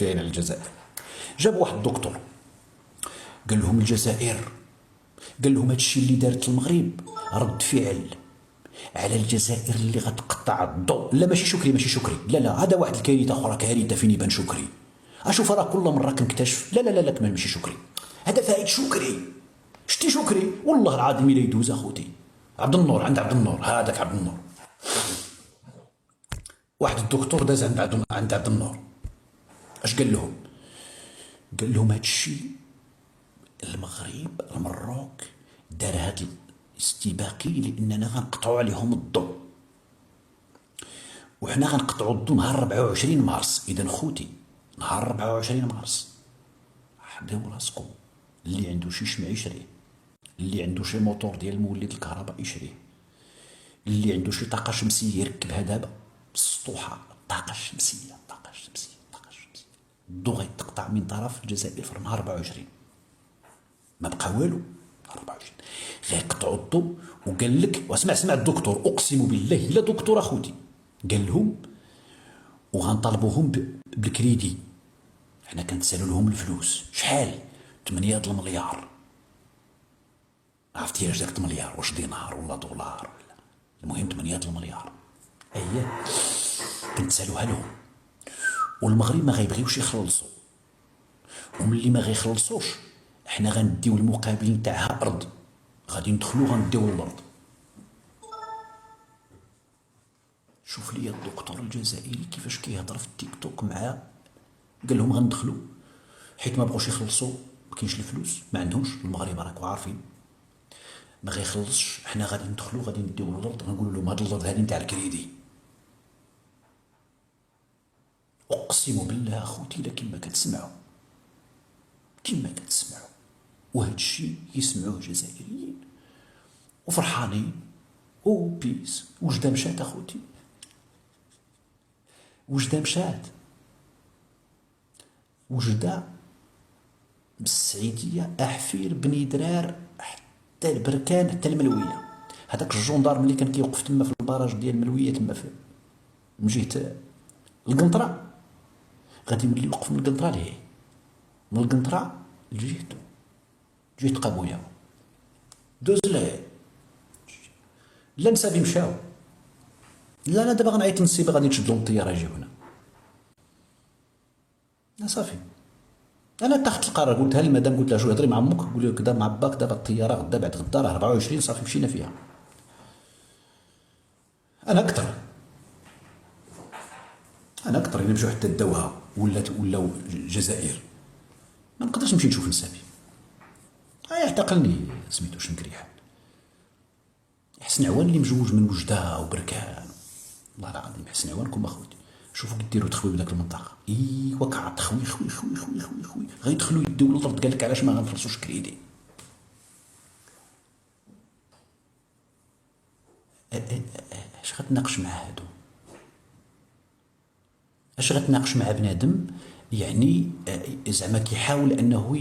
على الجزائر. جاب واحد الدكتور قال لهم الجزائر، قال لهم هادشي اللي دارت المغرب رد فعل على الجزائر اللي غتقطع الضوء. لا ماشي شكري، ماشي شكري، لا لا، هذا واحد الكارثه اخرى، كارثه فين يبان شكري. اشوف راه كل مره كنكتشف. لا لا لا لا، ماشي شكري، هذا فايد شكري. شتي شكري والله العظيم الا يدوز اخوتي. عبد النور، عند عبد النور، هذاك عبد النور. واحد الدكتور داز عند عبد النور. اش قال لهم؟ قال لهم هادشي المغرب المروك دار هاد الاستباقي لاننا غنقطعوا عليهم الضوء، وحنا غنقطعوا الضوء نهار 24 مارس. اذا خوتي نهار 24 مارس حضروا راسكم، اللي عنده شي شمع يشريه، اللي عنده شي موتور ديال المولد الكهرباء يشريه، اللي عنده شي طاقه شمسيه يركبها دابا بالسطوحه. الطاقه الشمسيه، الطاقه الشمسيه، الطاقه الشمسيه. الضوء غيتقطع من طرف الجزائر في نهار 24، ما بقى والو. 24 غيقطعوا الضوء. وقال لك، واسمع سمع الدكتور، اقسم بالله الا دكتور اخوتي، قال لهم وغنطالبوهم بالكريدي. حنا كنتسالوا لهم الفلوس شحال؟ 8 المليار. عرفتي اش داك 8 واش دينار ولا دولار ولا، المهم 8 المليار. اييه كنتسالوها لهم، والمغرب ما غيبغيوش يخلصوا، وملي ما غيخلصوش احنا غنديو المقابل نتاعها ارض، غادي ندخلو غنديو الارض. شوف لي الدكتور الجزائري كيفاش كيهضر في التيك توك معاه. قال لهم غندخلو حيت ما بغوش يخلصوا، ما كاينش الفلوس، ما عندهمش. المغرب راكم عارفين ما غيخلصش، حنا غادي ندخلو غادي نديو الارض، غنقولوا لهم هاد الارض هادي نتاع الكريدي. اقسم بالله اخوتي الا كما كتسمعوا، كما كتسمعوا، وهاد الشيء يسمعوه الجزائريين وفرحانين بيس. وجده مشات اخوتي، وجده مشات. وجده بالسعيديه، احفير، بني درار، حتى البركان، حتى الملويه. هذاك الجندار ملي كان كيوقف تما في البراج ديال الملويه تما من جهه القنطره، غادي يولي يوقف من القنطره لهيه، من القنطره لجهته، جهه قابويه، دوز له. لا نسابي مشاو. لا انا دابا غنعيط للنسيبه غادي نشدو الطياره يجيو هنا. لا صافي، انا اتخذت القرار، قلتها للمدام، قلت لها شو هضري مع امك، قولي كذا مع باك، دابا الطياره غدا بعد غدا راه 24 صافي مشينا فيها. انا اكثر الا مشاو حتى داوها ولاو الجزائر، ما نقدرش نمشي نشوف نسابي. اعتقلني سميتو شنكريحان، حسن عوان اللي مجوج من وجده وبركان. والله العظيم حسن عوانكم اخوتي، شوفوا كي ديروا تخوي بداك المنطقه. ايوا كعط خوي خوي خوي خوي خوي خوي غيدخلوا يديو الارض. قال لك علاش ما غنخلصوش كريدي؟ اش غتناقش مع هادو؟ اش غتناقش مع بنادم يعني زعما كيحاول انه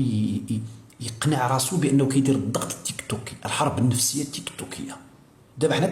يقنع راسو بانه كيدير الضغط التيك توكي، الحرب النفسيه التيك توكيه. دابا حنا